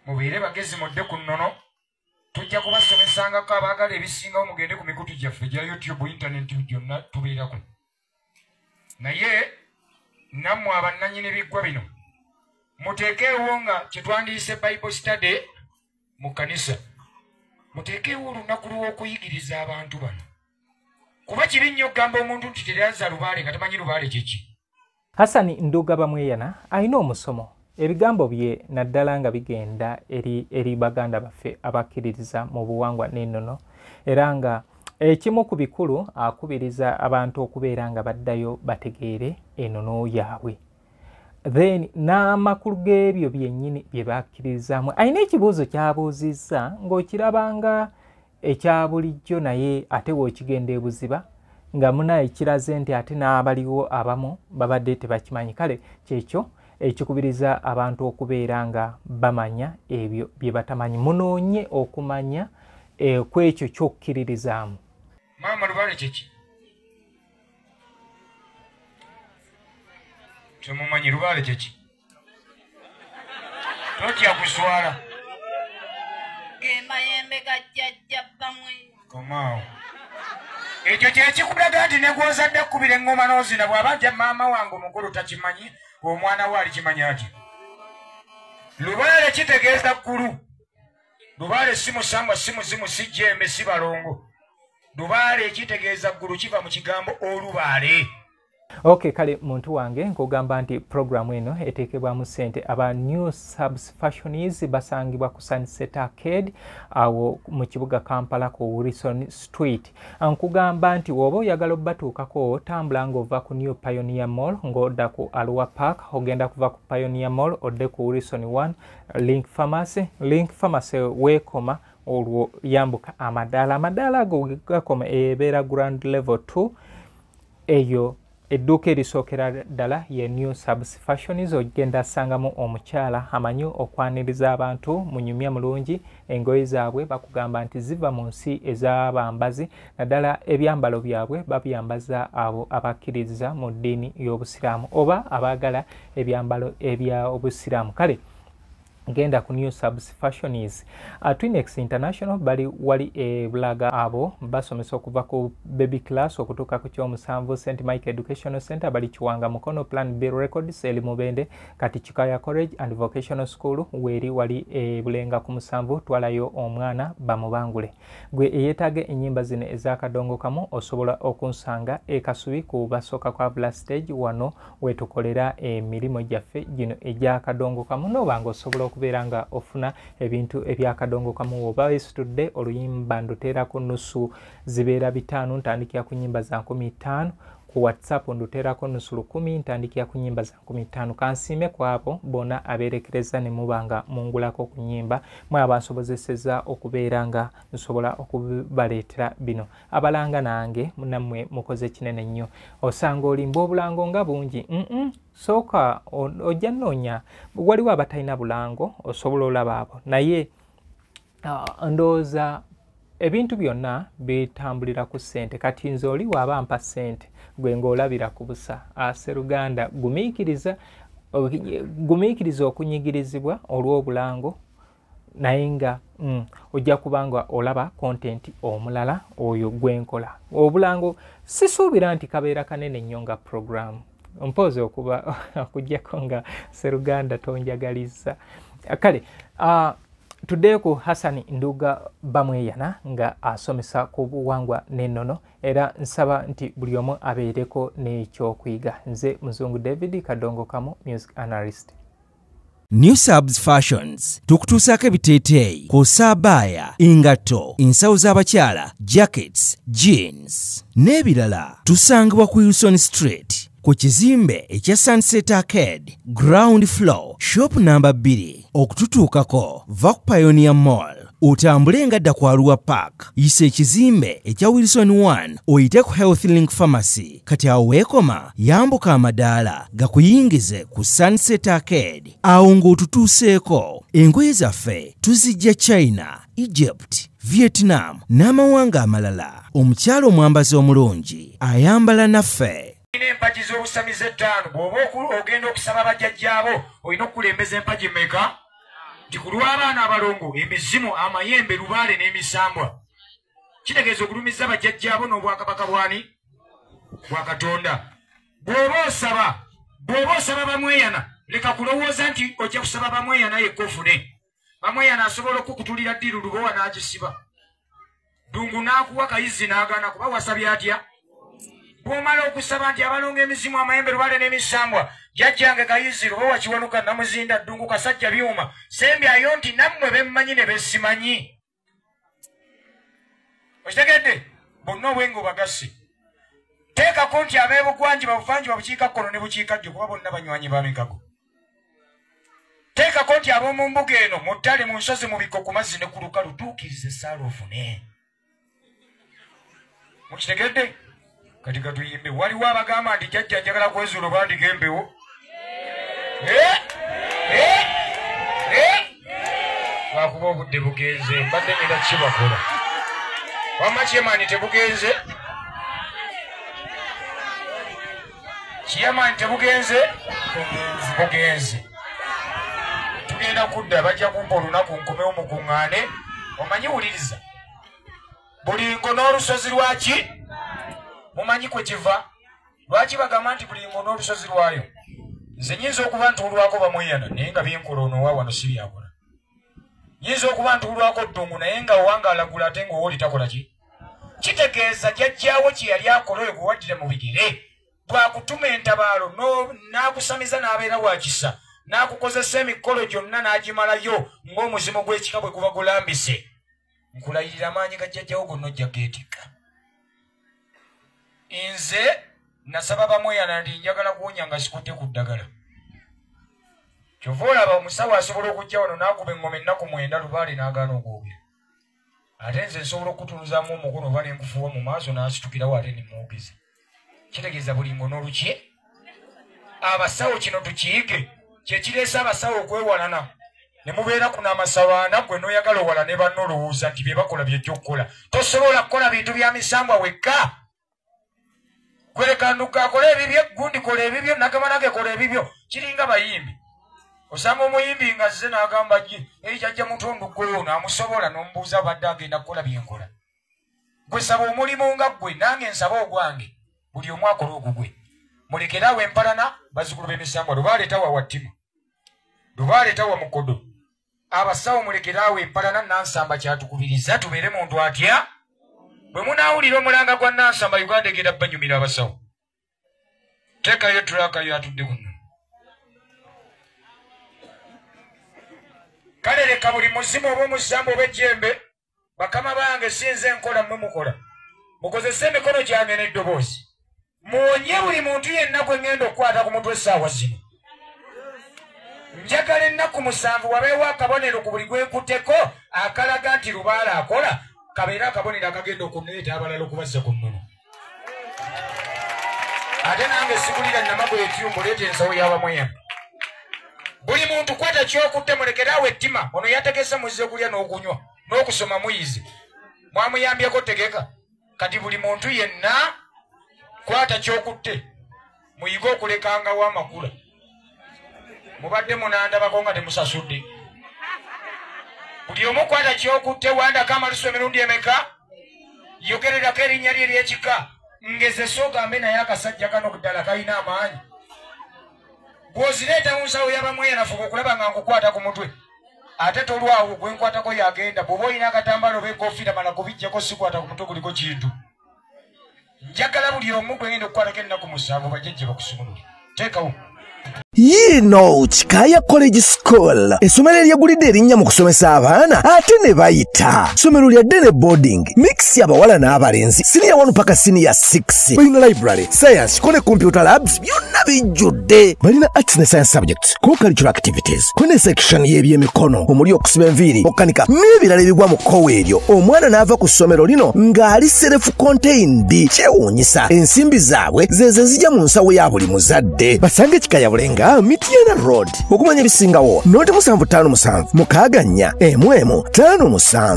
mubeere bagezi mudde ku nnono tujja kubasomesangako abaagala ebisingawo mugende ku mikutu gyaffe gya YouTube internet gyonna tubeerako naye nammwe abannannyini biggwa bino muteekeewo nga kyetwandiise Bible study mu kanisa muteekeewo olunaku lw'okuyigiriza abantu bano kuba kibi nnyo okugamba omuntu nti teryaza lubaale nga tamanyi lubaale kyeki. Hassan Nduga Bamweyana alina omusomo ebigambo bye naddala nga bigenda eri baganda baffe abakkiririza mu buwangwa n'ennono era nga ekimu ku bikulu akubiriza abantu okubeera nga baddayo bategeere ennono yaabwe. Then n'amakulu g'ebyo byennyini bye bakkiririzaamu alina ekibuuzo ky'abuuzizza ng'okirabanga ekya bulijjo naye ate w'okigenda ebuziba nga munaye kiraze nti ate n'abaliwo abamu babadde tebakimanyi. Kale kyekyo ekikubiriza abantu okubeera nga bamanya ebyo bye batamanyi munoonye okumanya ku ekyo ky'okkiririzaamu. Maama lubaale kyeki? Temumanyi lubaale kyeki? Totya kuswala. Gemayembe gajjajja bamwe. Komaawo. Ekyo kyekikulaga nti ne gw'ozadde kkubira eŋŋoma n'ozina bw'abajja maama wange omukulu takimanyi omwana we alikimanyi ati. Lubaale kitegeeza ggulu. Lubaale si musambwa si muzimu si jjembe si balongo. Lubaale kitegeeza ggulu kiva mu kigambo olubaale. Okay, kale muntu wange nkugamba nti programu eno eteekebwamu ssente. Aba New Subs Fashionies basangibwa ku Sunset Arcade awo mu kibuga Kampala ku Wilson Street. Nkugamba nti woba oyagala obbatuukako tambula ng'ova ku New Pioneer Mall ng'odda ku Arua Park ogenda kuva ku Pioneer Mall odde ku Wilson 1 Link Pharmacy weekoma olwo yambuka amadaala ago gakoma ebeera Grand Level 2 eyo edduuka erisookera ddala ye New Subs Fashionies ogenda asangamu omukyala amanyi okwaniriza abantu munyumya mulungi engoye zaabwe bakugamba nti ziva mu nsi ez'abambazi naddala ebyambalo byabwe babyambaza abo abakkiririza mu ddiini y'obusiraamu oba abaagala ebyambalo ebya obusiraamu. Kale genda ku New Subs Fashionies. Twinex International bali wali bulaga abo basomesa okuva ku baby class okutuuka ku kyomusanvu St. Mike Educational Center bali Kiwanga Mukono Plan B Records eli Mubende kati Chikaya College and Vocational School weri wali bulenga ku musanvu twalayo omwana bamubangule. Gwe eyetage ennyimba zino ez'akadongo kamu osobola okunsanga ekasubi ku basoka kwa Blast Stage wano wetukolera emirimu gyaffe gino egy'akadongo kamu n'obanga osobola okubeera nga ofuna ebintu ebyakadongo kamu oba esitudde oluyimba nduteerako nusu zibeera 5 ntandikira ku nnyimba za 15 ku WhatsApp nduteerako nusu 10 ntandikira ku nnyimba za 15 kansiime ku abo bona abeerekereza ne mubanga mungulako ku nnyimba mwe abansobozeseza okubeera nga nsobola okubaleetera bino abalanga nange nammwe mukoze kinene nnyo osanga olimba obulango nga bungi sooka ojja nnoonya waliwo abatalina bulango osobola olaba abo naye ndowooza ebintu byonna bitambulira ku ssente kati nze oli waaba mpa ssente gwe ng'olabira ku busa Sseruganda gumiikiriza okunyigirizibwa olw'obulango naye nga ojja kubanga olaba kontenti omulala oyo gwenkola obulango sisuubira nti kabeera kanene nnyo nga programu mpoze okuba okujjako nga Sseruganda tonjagaliza. Kale tuddeeko Hassan Nduga Bamweyana nga asomesa ku buwangwa n'ennono era nsaba nti buli omu abeereko n'ekyokuyiga. Nze Muzungu David Kadongo Kamu music analyst. New Subs Fashions tukutuusaako ebiteeteeyi kosaabaaya engatto ensawo z'abakyala jackets jeans n'ebirala tusangibwa ku Wilson Street ku kizimbe ekya Sunset Arcade ground floor shop number 2 okututuukako va ku Pioneer Mall otambule ngadda ku Arua Park yise ekizimbe ekya Wilson 1 oyite ku Health Link Pharmacy kati awo weekoma yambuka amadaala gakuyingize ku Sunset Arcade awo ng'otutuuseeko engoye zaffe tuzijja China, Egypt, Vietnam n'amawanga amalala omukyalo omwambazi omulungi ayambala naffe. Empagi z'obusamize 5 bw'oba ogenda okusaba bajjajjaabo olina okulembeza empagi mmeka Tikulwa abaana abalongo emizimu amayembe lubaale n'emisambwa kitegeeza okulumiza bajjajjaabo n'obwakabaka bwani bwa Katonda. Bw'oba osaba bamweyana leka kulowooza nti ojja kusaba bamweyana yekka ofune. Bamweyana asobola okukutulira ddiru lubowa n'agisiba. Ddungu n'akuwa kayizi n'agaana kuba wasabye atya. Bw'omala okusaba nti abalongo emizimu amayembe lubaale n'emisambwa jjajjange kayizi lubowa kiwanuka namuzinda ddungu kasajja byuma sembyayo nti nammwe bemmanyi ne besimanyi. Okitegedde bonna obwenge obagasse. Teekako nti ab'ebugwanjuba buvanjuba bukiikakkono ne bukiikaddyo kuba bonna banywanyi b'amikago. Teekako nti ab'omu mbuga eno mu ttale mu nsozi mu bikko ku mazzi ne ku lukalu tuukirize essaala ofune. Mukitegedde? Kati katuyimbe waliwo abagamba nti jjajja njagala kwezuula obaandika empewo. Lwakuba obudde bugenze mbadde nyina kibakola. Wamma kyemaani tebugenze. Kiyamaani tebugenze. Bugenze. Tugenda kudda bajja kumpa olunaku nkomewo mukuŋŋaane. Omanyi wuliriza. Buli ngo n'olusozi lwaki? Mumanyi kwe kiva? Lwaki bagamba nti buli ngo n'olusozi lwayo? Nze nyinza okuba ntuulwako bamweyana naye nga byenkola onoowa wano si byakola. Nyinza okuba ntuulwako ddungu naye nga owanga alagula ate ng'owooli takola ki? Kitegeeza jjajjaawo kye yali akola oyo gwe waddira mu bigere. Bw'akutuma entabaalo n'akusamiza n'abeera wa kisa. N'akukozesa emikolo gyonna n'agimalayo ng'omuzimu gw'ekika bwe guba gulambise. Nkulayirira amaanyi ga jjajjaawo gonna ojja geetikka. Nze nasaba bamweyana ndi njagala kuwonya nga sikutte ku ddagala. Kyova olaba omusawo asobola okujja wano n'akuba engoma ennaku 9 lubaale n'agaana ogwogera. Ate nze nsobola okutuluzaamu omukono oba ne nkufuuwa mu maaso n'asitukirawo ate ne mwogeza. Kitegeeza buli ngo n'oluki. Abasawo kino tukiyige. Kye kireese abasawo okwewalana. Ne mubeera kuno amasawaana gwe n'oyagala owala ne banno olowooza nti bye bakola by'ojja okukola. Tosobola kukola bintu bya misambwa wekka. Kwerekanduka akola ebibyo, gundi kola ebibyo, nagamanage kola ebibyo. Kiringa bayimbi. Osanga omuyimbi nga zze n'agamba gye jjajja mutondu gwe ono amusobola n'omubuuza badde agenda kukola byenkola. Gwe saba omulimu nga gwe nange nsaba ogwange. Buli omu akola ogugwe. Mulekere awo empalana bazzukulu b'emisambwa lubaale tawa wattima. Lubaale tawa mukodo. Abasawo mulekere awo empalana Nansamba kyatukubiriza tubeere muntu atya. Bwe munaawulira omulanga gwa Nansamba Uganda egenda banyumira abasawo. Teekayo tulakayo atudde kuno. Kale leka buli muzimu oba omusamba oba ejjembe bakama bange sinze nkola mmwe mukola. Mukozese emikono gyange n'eddoboozi. Muwonye buli muntu yenna gwe ngenda okukwata ku mutwe essaawa zino. Njagala ennaku 7 wabeewo akabonero ku buli gwenkutteko akalaga nti lubaale akola kabeera akabonero akagenda okuneeta abalala okubazza ku nnono. Ate nange sigulira Namago etyumbu leeta ensawo y'abamweyana. Buli muntu kwata kyokutte mulekere awo ettima ono yategese muzze kulya n'okunywa n'okusoma muyizi. Mwamuyambyeko tegeka. Kati buli muntu yenna kwata kyokutte muyige okulekangawo amakula. Mubadde munandabako nga temusasudde. Buli omu kwata kyokutte wandako amalusu emirundi emeka. Yogererako erinnya lye ery'ekika. Ngezese ogambe naye akasajja kano ddala kalina amaanyi. Bw'ozireeta mu nsawo y'abamweyana fuba okulaba nga nkukwata ku mutwe. Ate tolwawo gwe nkwatako yagenda. Bw'oba olina akatambaala oba enkofiira mala kubijjako sikwata ku mutwe kuliko kintu. Njagala buli omu gwe ngenda okukwatako ennaku 7 bajjajja bakusumulule. Teekawo. Yino Chikaya College School essomero eryegulidde erinnya mu kusomesa abaana ate ne bayita ssomero lya Dene Boarding mix y'abawala n'abalenzi senior 1 paka senior 6 balina library science kone computer labs byonna bijjudde balina arts ne science subjects co-curricular activities kone section y'ebyemikono omuli okusiba enviiri okukanika n'ebirala ebigwa mu kkowe eryo omwana n'ava ku ssomero lino ng'ali self contained kyewuunyisa ensimbi zaabwe ze zijja mu nsawo ya buli muzadde basange Chikaya Bulenga Mityana Road okumanya ebisingawo noti 757 mukaaga 4 11 57